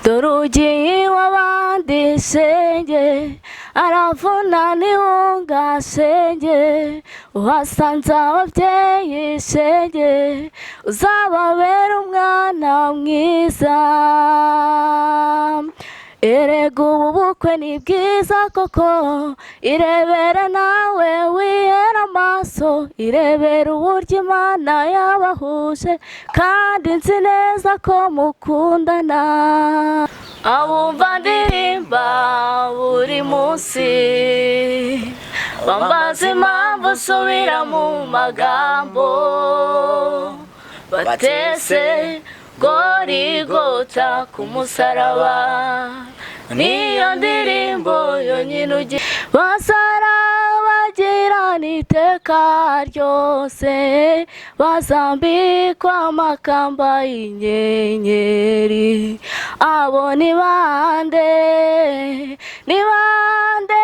dore ugiye iw'abandi senge, aravuna ntiwungasenge, uhasanze ababyeyi senge, uzababera umwana mwiza. Erega ubu bukwe ni bwiza koko, irebere nawe wihera amaso, irebere uburyo Imana yabahuje, kandi nzi neza ko mukundana. Abumva ndirimba buri munsi, bambaza impamvu usubira mu magambo, batese Gorigota ku musaraba, niyo ndirimbo yonyine ugira. Bazarabagirana iteka ryose, bazambikwa amakamba y'inyenyeri. Abo ni bande? Ni bande?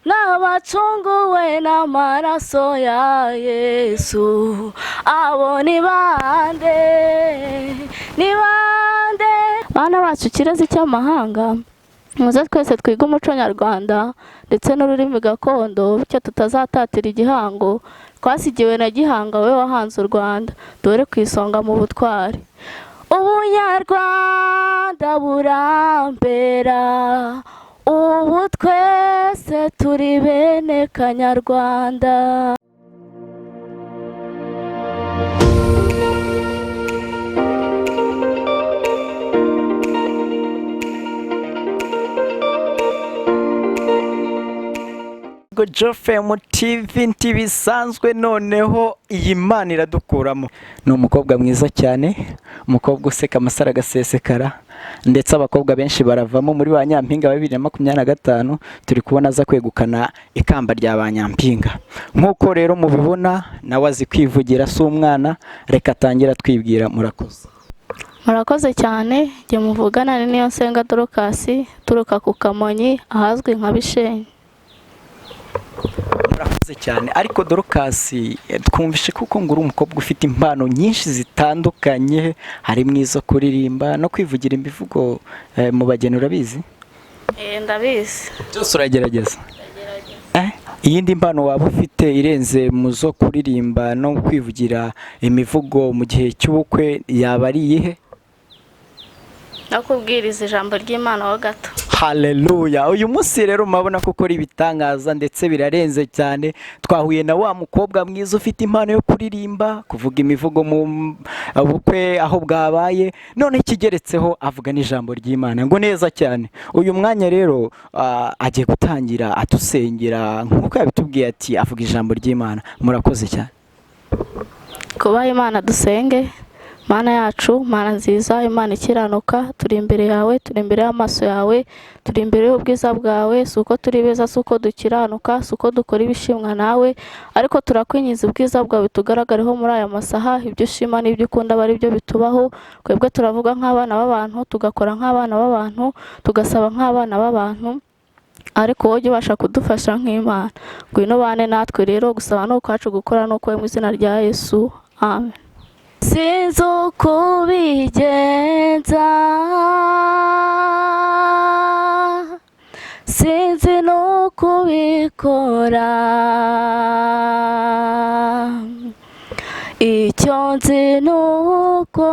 N'abacunguwe n'amaraso ya Yesu. Abo ni bande? Ni bande? Bana bacu kirezi cy'amahanga, muze twese twiga umuco nyarwanda ndetse n'ururimi gakondo, bityo tutazatatira igihango twasigiwe na Gihanga we wahanze u Rwanda, dore ku isonga mu butwari. Ubunyarwanda burambera, ubu twese turi bene Kanyarwanda. Jofe mu TV ntibisanzwe, noneho iyi Mana iradukuramo. Ni umukobwa mwiza cyane, umukobwa useka amasaro agasesekara, ndetse abakobwa benshi baravamo muri ba Nyampinga 2025. turi kubona aza kwegukana ikamba rya ba Nyampinga. Nk'uko rero mubibona, nawe azi kwivugira si umwana. Reka atangira twibwira. Murakoze. Murakoze cyane. Jye muvugana ni Niyonsenga Dorcas, turuka ku Kamonyi ahazwi nka Bishenyi. Murakoze cyane. Ariko Dorcas, twumvishe kuko nguri umukobwa ufite impano nyinshi zitandukanye, harimo izo kuririmba no kwivugira imivugo mu bageni. Urabizi? Ndabizi. Byose uragerageza? Iyindi mpano waba ufite irenze mu zo kuririmba no kwivugira imivugo mu gihe cy'ubukwe yaba ari iyihe? Nakubwiriza ijambo ry'Imana ho gato. Haleluya. Uyu munsi rero mabona ko ukora ibitangaza ndetse birarenze cyane. Twahuye na wa mukobwa mwiza ufite impano yo kuririmba, kuvuga imivugo mu bukwe aho bwabaye, none kigeretseho avuga n'ijambo ry'Imana ngo neza cyane. Uyu mwanya rero agiye gutangira atusengera nk'uko yabitubwiye ati avuga ijambo ry'Imana. Murakoze cyane. Kubaha Imana dusenge. Mana yacu, Mana nziza, Imana ikiranuka, turi imbere yawe, turi imbere y'amaso yawe, turi imbere y'ubwiza bwawe. Suko turi beza, suko dukiranuka, suko dukora ibishimwa nawe, ariko turakwinyiza ubwiza bwawe tugaragareho muri aya masaha. Ibyo ushima n'ibyo ukunda bari byo bitubaho. Kwebwe turavuga nk'abana b'abantu, tugakora nk'abana b'abantu, tugasaba nk'abana b'abantu, ariko wowe ubasha kudufasha nk'Imana. Ngwino bane natwe rero, gusaba no kwacu gukora no kwe mu izina rya Yesu. Amen. Sinzi uko ubigenza, sinzi n'uko ubikora, icyo nzi ni uko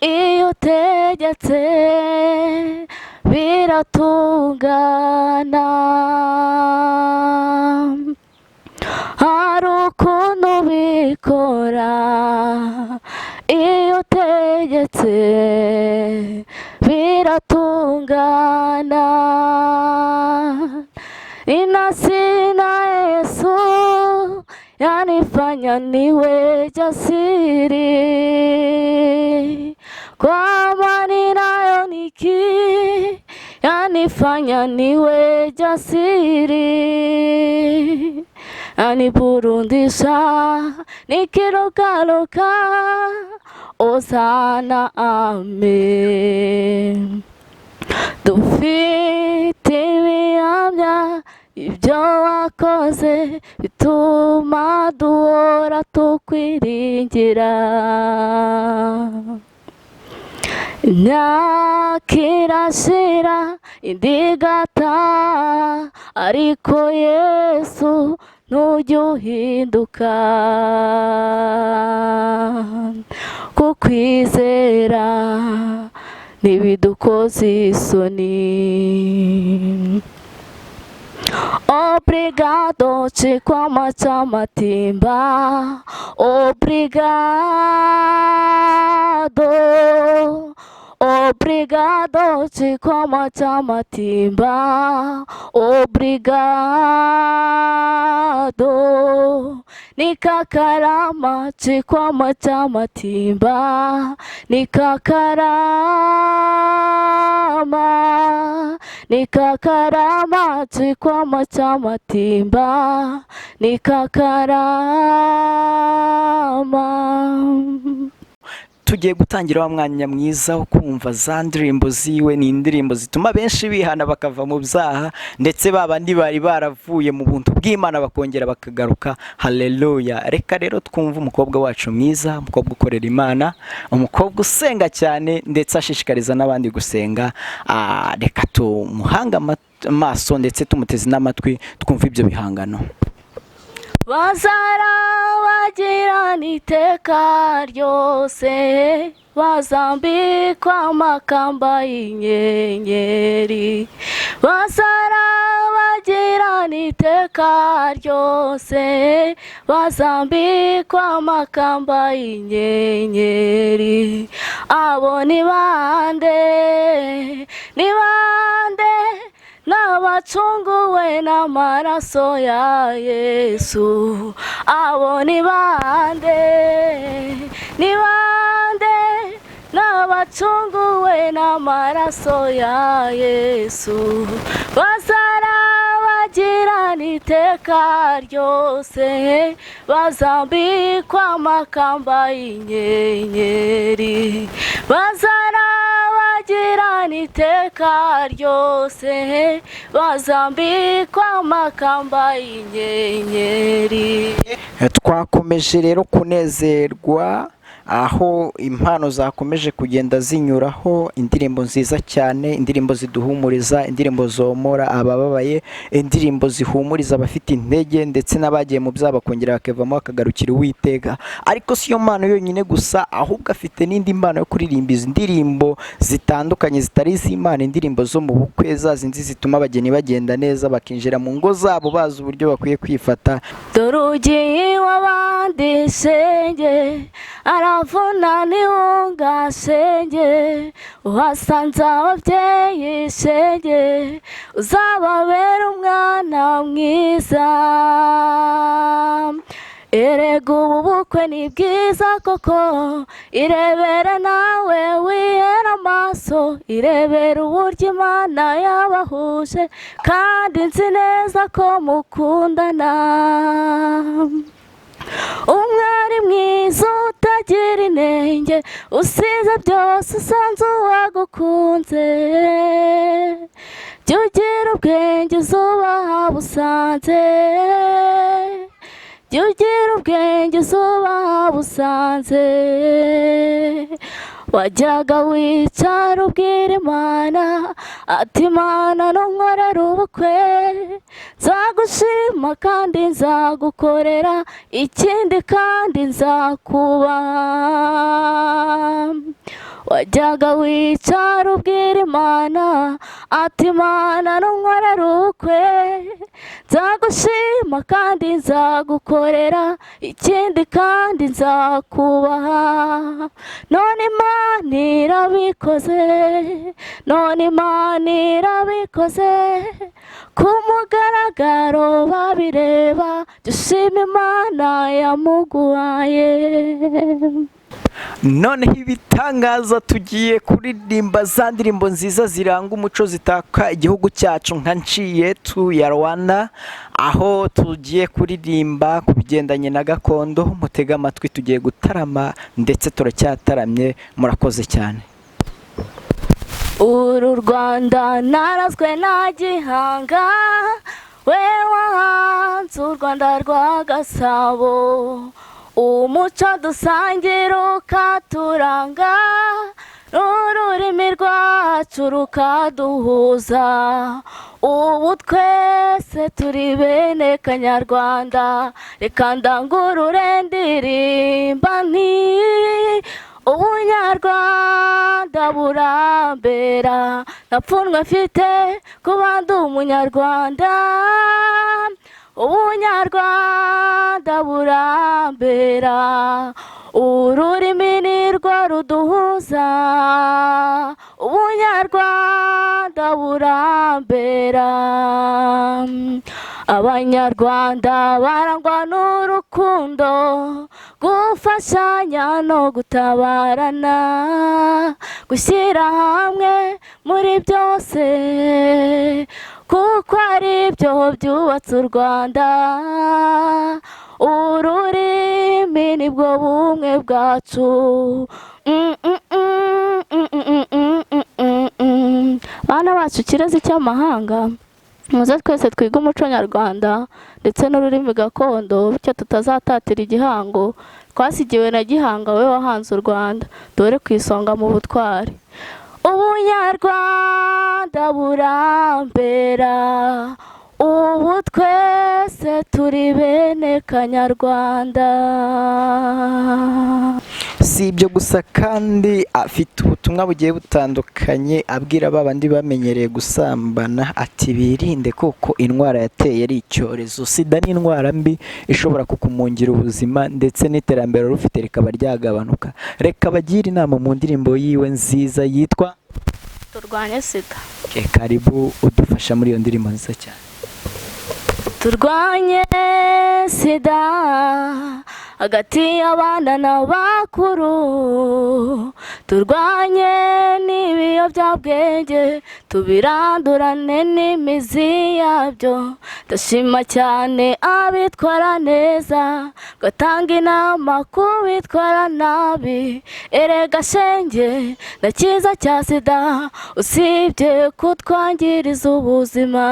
iyo utegetse biratungana. Hari ukuntu bikora iyo utegetse biratungana. Inasi na Yesu yanifanya niwe jasiri, kwa amani nayo niki yanifanya niwe jasiri. Aniburundisha nikirukaruka, Osana amen. Dufite ibihamya ibyo wakoze bituma duhora tukwiringira. imyaka irashira indi igataha, ariko Yesu ntujya uhinduka. Kukwizera ntibidukoze isoni. Obrigado chikwama cha matimba, obrigado, obrigado chikwama cha matimba, obrigado. Nikakarama chikwama cha matimba, nikakarama, nikakarama chikwama cha matimba, nikakarama. tugiye gutangira wa mwanya mwiza wo kumva za ndirimbo ziwe. Ni indirimbo zituma benshi bihana bakava mu byaha, ndetse babandi bari baravuye mu buntu bw'Imana bakongera bakagaruka. Haleluya. Reka rero twumve umukobwa wacu mwiza, umukobwa ukorera Imana, umukobwa usenga cyane ndetse ashishikariza n'abandi gusenga. Reka tumuhanga amaso ndetse tumuteze n'amatwi twumve ibyo bihangano. Bazarabagirana iteka ryose, bazambikwa amakamba y'inyenyeri. Bazarabagirana iteka ryose, bazambikwa amakamba y'inyenyeri. Abo ni bande? Ni bande? N'abacunguwe n'amaraso ya Yesu. Abo ni bande? Ni bande? N'abacunguwe n'amaraso ya Yesu. Bazarabagirana iteka ryose, bazambikwa amakamba y'inyenyeri. Bazarabagirana iteka ryose, bazambikwa amakamba y'inyenyeri. Twakomeje rero kunezerwa aho impano zakomeje kugenda zinyuraho, indirimbo nziza cyane, indirimbo ziduhumuriza, indirimbo zomora abababaye, indirimbo zihumuriza abafite intege ndetse n'abagiye mu byaha bakongera bakavamo bakagarukira Uwiteka. Ariko si yo mpano yonyine gusa, ahubwo afite n'indi mpano yo kuririmba izi ndirimbo zitandukanye zitari iz'Imana, indirimbo zo mu bukwe, za zindi zituma abageni bagenda neza bakinjira mu ngo zabo bazi uburyo bakwiye kwifata. Dore ugiye w'abandi shenge, aravuna nihunga shenge, uhasanze ababyeyi shenge, uzababera umwana mwiza. Erega ubu bukwe ni bwiza koko, irebere nawe wihera amaso, irebere uburyo Imana yabahuje, kandi nzi neza ko mukundana. Umwari mwiza utagira inenge, usize byose usanze uwagukunze. Jya ugira ubwenge uzubaha busanze, jya ugira ubwenge uzubaha busanze. Wajyaga wicara ubwira Imana ati Imana nunkorera ubukwe, nzagushima kandi nzagukorera, ikindi kandi nzakubaha. Wajyaga wicara ubwira Imana ati Imana nunkorera ubukwe, nzagushima kandi nzagukorera, ikindi kandi nzakubaha. None Imana irabikoze, none Imana irabikoze, ku mugaragaro babireba, dushima Imana yamuguhaye. Noneho ibitangaza tugiye kuririmba za ndirimbo nziza ziranga umuco zitaka igihugu cyacu nka nchi yetu ya Rwanda, aho tugiye kuririmba ku bigendanye na gakondo. Mutega amatwi, tugiye gutarama ndetse turacyataramye. Murakoze cyane. Uru Rwanda narazwe na Gihanga, we wahanze u Rwanda rwa Gasabo. Umuco dusangira ukaturanga, n'ururimi rwacu rukaduhuza, ubu twese turi bene kanyarwanda. Reka ndangurure ndirimba nti ubunyarwanda burambera, nta pfunwe mfite kuba ndi umunyarwanda. Ubunyarwanda burambera, ururimi nirwo ruduhuza. Ubunyarwanda burambera, abanyarwanda barangwa n'urukundo, gufashanya no gutabarana, gushyira hamwe muri byose, kuko ari byo byubatse u Rwanda. Ururimi nibwo bumwe bwacu. Bana bacu kirezi cy'amahanga, muze twese twiga umuco nyarwanda ndetse n'ururimi gakondo, bityo tutazatatira igihango twasigiwe na Gihanga we wahanze u Rwanda, dore ku isonga mu butwari. Ubunyarwanda burambera, ubu twese turi bene kanyarwanda. Si ibyo gusa kandi afite ubutumwa bugiye butandukanye abwira babandi bamenyereye gusambana ati birinde kuko indwara yateye ari icyorezo. Sida ni indwara mbi ishobora kukumungira ubuzima ndetse n'iterambere rufite rikaba ryagabanuka. Reka bagire inama mu ndirimbo yiwe nziza yitwa Turwanye Sida. Karibu udufasha muri iyo ndirimbo nziza cyane. Turwanye Sida hagati y'abana n'abakuru, turwanye n'ibiyobyabwenge, tubirandurane n'imizi yabyo. Ndashima cyane abitwara neza, gatanga inama kubitwara nabi. Erega shenge na cyiza cya Sida usibye kutwangiriza ubuzima.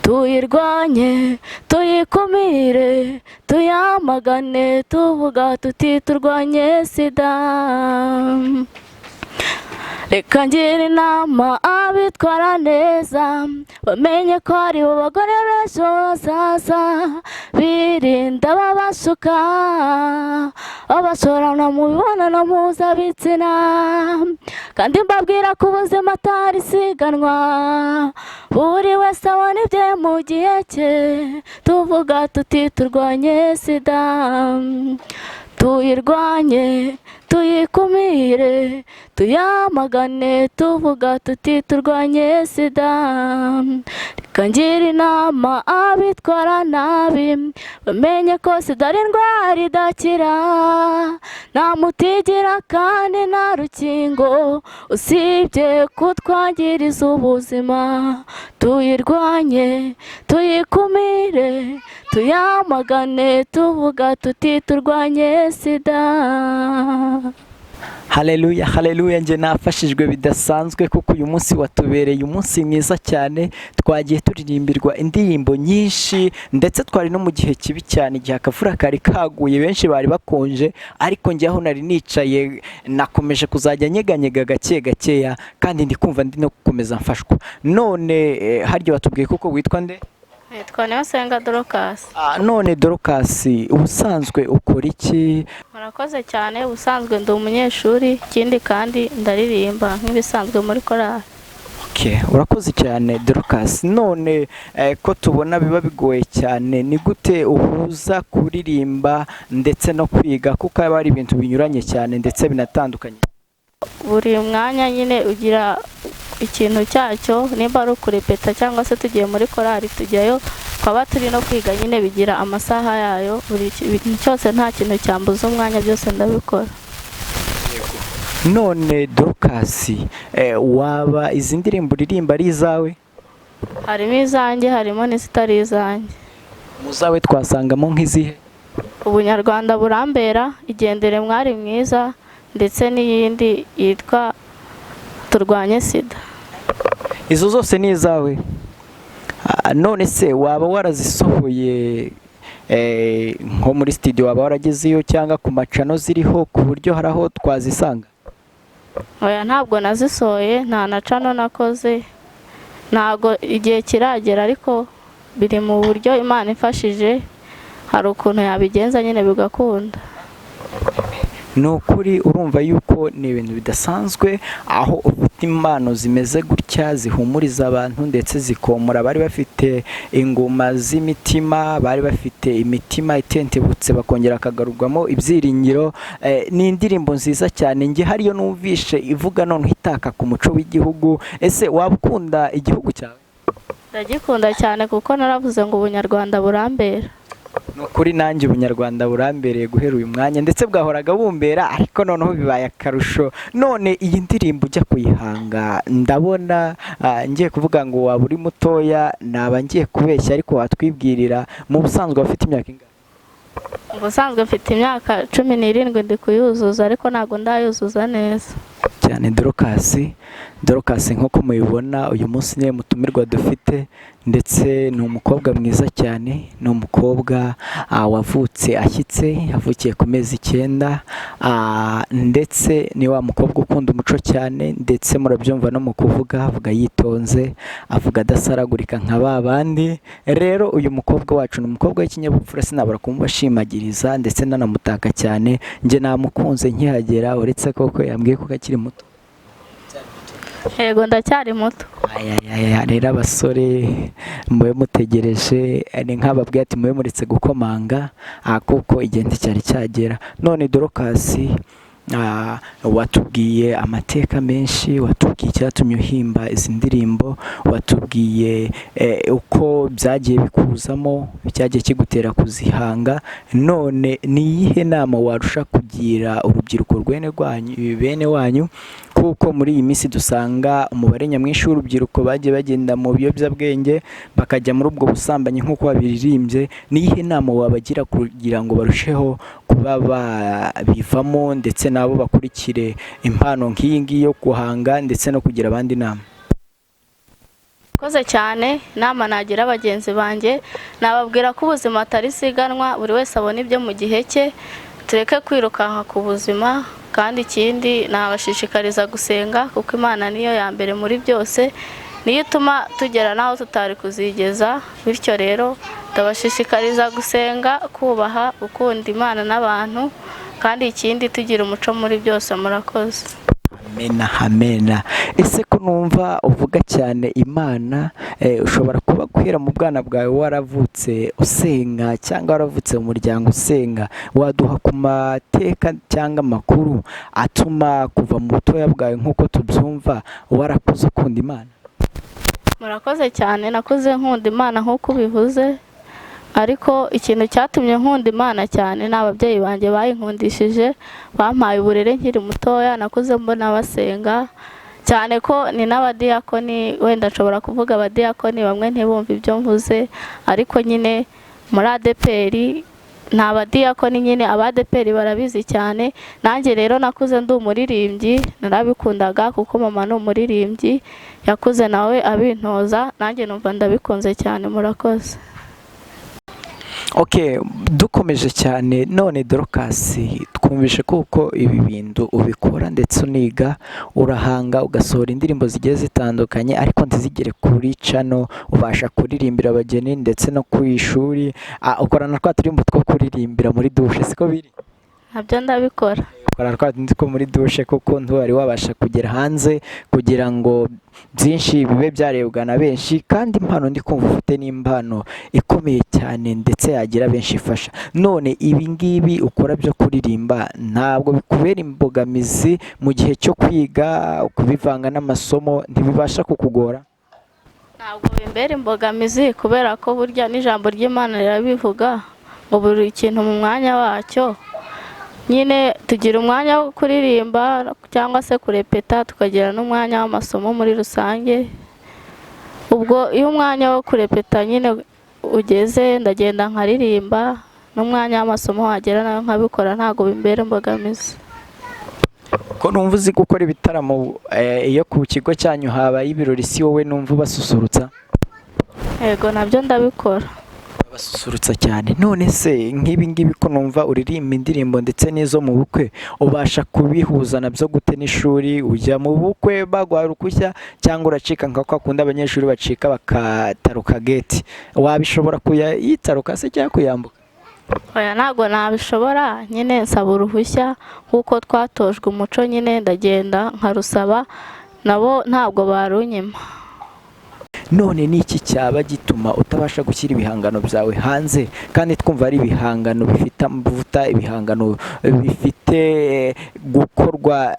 Tuyirwanye, tuyikumire, tuyamagane, tuvuga tuti turwanye Sida. Reka ngira inama abitwara neza, bamenye ko ari bo bagore b'ejo hazaza. Birinda ababashuka, babashorana mu mibonano mpuzabitsina, kandi mbabwira ko ubuzima atari isiganwa, buri wese abona ibye mu gihe cye. Tuvuga tuti turwanye Sida. Tuyirwanye, tuyikumire, tuyamagane, tuvuga tuti turwanye Sida. Reka ngira inama abitwara nabi, bamenye ko Sida ari indwara idakira, nta muti igira kandi nta rukingo usibye kutwangiriza ubuzima. Tuyirwanye, tuyikumire, tuyamagane, tuvuga tuti turwanye Sida. Haleluya, haleluya. Nje nafashijwe bidasanzwe kuko uyu munsi watubereye umunsi mwiza cyane. Twagiye turirimbirwa indirimbo nyinshi ndetse twari no mu gihe kibi cyane, igihe akavura kari kaguye, benshi bari bakonje, ariko njye aho nari nicaye nakomeje kuzajya nyeganyega gake gakeya, kandi ndi kumva ndi no gukomeza mfashwa. None haryo watubwiye kuko witwa nde? Nitwa Niyosenga Dorcas. None Dorcas, ubusanzwe ukora iki? Murakoze cyane. Ubusanzwe ndi umunyeshuri, ikindi kandi ndaririmba nk'ibisanzwe muri korali. Urakoze cyane Dorcas. None ko tubona biba bigoye cyane, ni gute uhuza kuririmba ndetse no kwiga, kuko aba ari ibintu binyuranye cyane ndetse binatandukanye? Buri mwanya nyine ugira ikintu cyacyo, nimba ari ukurepeta cyangwa se tugiye muri korali tujyayo, twaba turi no kwiga nyine bigira amasaha yayo. Buri kintu cyose nta kintu cyambuza umwanya, byose ndabikora. None Dorcas, waba izi ndirimbo uririmba ari izawe? Harimo izanjye, harimo n'izitari izanjye. Mu zawe twasangamo nk'izihe? Ubunyarwanda burambera, igendere mwari mwiza, ndetse n'iyindi yitwa Turwanye Sida. Izo zose ni izawe? None se waba warazisohoye nko muri studio waba waragezeyo cyangwa ku macano ziriho ku buryo hari aho twazisanga? oya ntabwo nazisohoye, nta na cano nakoze, ntabwo igihe kiragera, ariko biri mu buryo Imana ifashije hari ukuntu yabigenza nyine bigakunda. Ni ukuri urumva yuko ni ibintu bidasanzwe aho ufite impano zimeze gutya zihumuriza abantu ndetse zikomora abari bafite inguma z'imitima, bari bafite imitima itentebutse bakongera akagarurwamo ibyiringiro. Ni indirimbo nziza cyane, njye hariyo numvishe ivuga none itaka ku muco w'igihugu. Ese waba ukunda igihugu cyawe? Ndagikunda cyane kuko naravuze ngo ubunyarwanda burambera. Ni ukuri nanjye ubunyarwanda burambereye guhera uyu mwanya, ndetse bwahoraga bumbera ariko noneho bibaye akarusho. None iyi ndirimbo ujya kuyihanga ndabona ngiye kuvuga ngo waba uri mutoya, naba ngiye kubeshya ariko watwibwirira mu busanzwe bafite imyaka ingana? Ubusanzwe mfite imyaka 17 ndi kuyuzuza, ariko ntabwo ndayuzuza neza cyane. Dorcas nk'uko mubibona uyu munsi niwe mutumirwa dufite, ndetse ni umukobwa mwiza cyane, ni umukobwa wavutse ashyitse, yavukiye ku mezi 9, ndetse ni wa mukobwa ukunda umuco cyane, ndetse murabyumva no mu kuvuga avuga yitonze, avuga adasaragurika nka ba bandi. Rero uyu mukobwa wacu ni umukobwa w'ikinyabupfura, sinabura kumubashimagiriza ndetse nanamutaka cyane. Njye namukunze nkihagera, uretse koko yambwiye ko akiri muto. Yego ndacyari muto. Rero abasore mube mutegereje, ni nk'ababwiye ati mube muretse gukomanga kuko igihe cyari cyagera. None Dorcas, watubwiye amateka menshi, watubwiye icyatumye uhimba izi ndirimbo, watubwiye uko byagiye bikuzamo, cyagiye kigutera kuzihanga. None ni iyihe nama warusha kugira urubyiruko bene wanyu, kuko muri iyi minsi dusanga umubare nyamwinshi w'urubyiruko bagiye bagenda mu biyobyabwenge bakajya muri ubwo busambanyi nk'uko babiririmbye? Ni iyihe nama wabagira kugira ngo barusheho kuba babivamo ndetse nabo bakurikire impano nk'iyi ngiyi yo guhanga ndetse no kugira abandi inama? Koze cyane. Inama nagira bagenzi banjye, nababwira ko ubuzima atari siganwa, buri wese abona ibyo mu gihe cye, tureke kwirukanka ku buzima. Kandi ikindi nabashishikariza gusenga, kuko Imana niyo ya mbere muri byose, niyo ituma tugera naho tutari kuzigeza. Bityo rero ndabashishikariza gusenga, kubaha, gukunda Imana n'abantu, kandi ikindi tugira umuco muri byose. Murakoze. Amena. Ese ko numva uvuga cyane Imana, ushobora kuba guhera mu bwana bwawe waravutse usenga cyangwa waravutse mu muryango usenga? Waduha ku mateka cyangwa amakuru atuma kuva mu butoya bwawe nk'uko tubyumva warakuze ukunda Imana? Murakoze cyane. Nakuze nkunda Imana nk'uko ubivuze, ariko ikintu cyatumye nkunda Imana cyane ni ababyeyi banjye bayinkundishije, bampaye uburere nkiri mutoya. Nakuze mbona basenga cyane, ko ni n'abadiyakoni. Wenda nshobora kuvuga abadiyakoni bamwe ntibumve ibyo mvuze, ariko nyine muri ADPR nta badiyakoni, nyine abadeperi barabizi cyane. Nanjye rero nakuze ndi umuririmbyi, narabikundaga kuko mama ni umuririmbyi, yakuze nawe abintoza, nanjye numva ndabikunze cyane. Murakoze. Dukomeje cyane. None Dorcas, twumvishe kuko ibi bintu ubikora ndetse uniga, urahanga, ugasohora indirimbo zigiye zitandukanye, ariko ntizigere kuri cano, ubasha kuririmbira abageni ndetse no ku ishuri, ukorana twa turimbo two kuririmbira muri dushe, siko biri? Nabyo ndabikora. Ko muri dushe kuko ntiwari wabasha kugera hanze kugira ngo byinshi bibe byarebwa na benshi, kandi impano ndi kumva ufite n'impano ikomeye cyane ndetse yagira benshi ifasha. None ibi ngibi ukora byo kuririmba ntabwo bikubera imbogamizi mu gihe cyo kwiga, kubivanga n'amasomo ntibibasha kukugora? Ntabwo bimbera imbogamizi, kubera ko burya n'ijambo ry'Imana rirabivuga ngo buri kintu mu mwanya wacyo. Nyine tugira umwanya wo kuririmba cyangwa se kurepeta, tukagira n'umwanya w'amasomo muri rusange. Ubwo iyo umwanya wo kurepeta nyine ugeze, ndagenda nkaririmba, n'umwanya w'amasomo wagera nayo nkabikora, ntabwo bimbera imbogamizi. Ko numva uzi gukora ibitaramo, iyo ku kigo cyanyu habaye ibirori, si wowe numva ubasusurutsa? Yego nabyo ndabikora. basusurutsa cyane. None se nk'ibi ngibi ko numva uririmba indirimbo ndetse n'izo mu bukwe, ubasha kubihuza nabyo gute n'ishuri? Ujya mu bukwe baguha uruhushya cyangwa uracika nka kwa kundi abanyeshuri bacika bakataruka gate? Wabishobora kuyitaruka se cyangwa kuyambuka? oya ntabwo nabishobora, nyine nsaba uruhushya kuko twatojwe umuco, nyine ndagenda nkarusaba, nabo ntabwo barunyima. None ni iki cyaba gituma utabasha gushyira ibihangano byawe hanze kandi twumva ari ibihangano bifite amavuta, ibihangano bifite gukorwa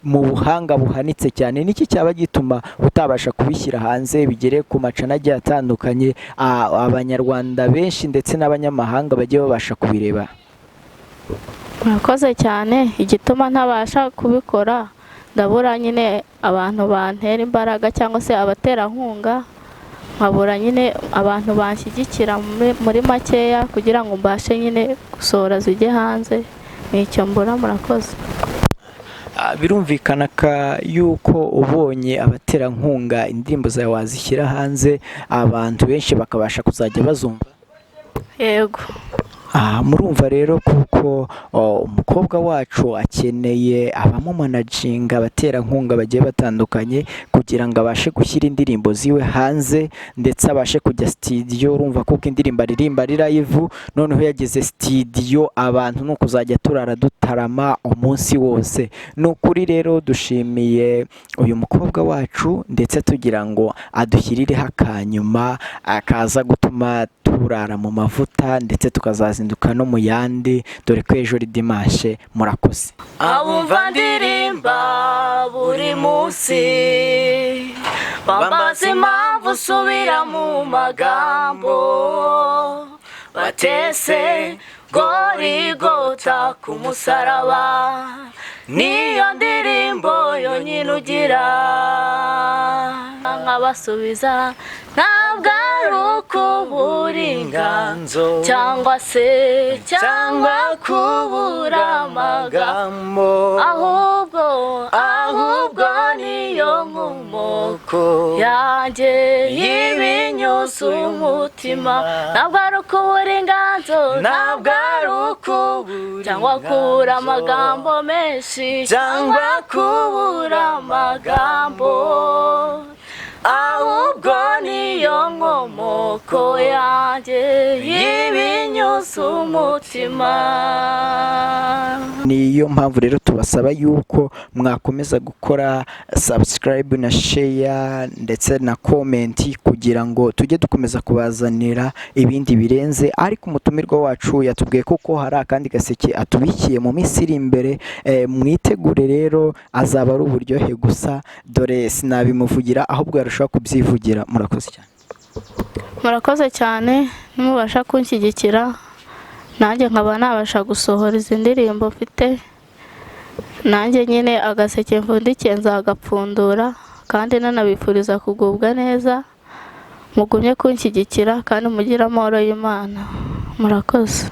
mu buhanga buhanitse cyane? Ni iki cyaba gituma utabasha kubishyira hanze bigere ku macana agiye atandukanye, abanyarwanda benshi ndetse n'abanyamahanga bagiye babasha kubireba? Murakoze cyane. Igituma ntabasha kubikora, ndabura nyine abantu bantera imbaraga cyangwa se abaterankunga, nkabura nyine abantu banshyigikira muri makeya kugira ngo mbashe nyine gusohora zijye hanze, nicyo mbura. Murakoze. Birumvikana yuko ubonye abaterankunga indirimbo zawe wazishyira hanze, abantu benshi bakabasha kuzajya bazumva. Yego. Murumva rero kuko umukobwa wacu akeneye abamumanaginga, abaterankunga bagiye batandukanye kugira ngo abashe gushyira indirimbo ziwe hanze ndetse abashe kujya studio. Urumva kuko indirimbo aririmba ari live, noneho yageze studio abantu no kuzajya turara dutarama umunsi wose. Ni ukuri rero dushimiye uyu mukobwa wacu ndetse tugira ngo adushyirireho akanyuma akaza gutuma turara mu mavuta ndetse tukazazinduka no mu yandi, dore ko ejo ari dimanche. Murakoze. Abumva ndirimba buri munsi bambaza impamvu usubira mu magambo, batese Gorigota ku musaraba, niyo ndirimbo yonyine ugira. Nkabasubiza ntabwo ari ukubura inganzo cyangwa kubura amagambo, ahubwo niyo nkomoko yanjye y'ibinyuze umutima. Ntabwo ari ukubura inganzo, ntabwo ari ukubura cyangwa kubura amagambo menshi cyangwa kubura amagambo, ahubwo niyo nkomoko yanjye y'ibinyuze umutima. Niyo mpamvu rero tubasaba yuko mwakomeza gukora subscribe na share ndetse na comment kugira ngo tujye dukomeza kubazanira ibindi birenze. Ariko umutumirwa wacu yatubwiye kuko hari akandi gaseke atubikiye mu minsi iri imbere, mwitegure rero, azaba ari uburyohe gusa, dore sinabimuvugira ahubwo yarushaho kubyivugira. Murakoze cyane. Murakoze cyane, nimubasha kunshyigikira nanjye nkaba nabasha gusohora izi ndirimbo mfite, nanjye nyine agaseke mfundikiye nzagapfundura, kandi nanabifuriza kugubwa neza. Mugumye kunshyigikira kandi mugire amahoro y'Imana. Murakoze.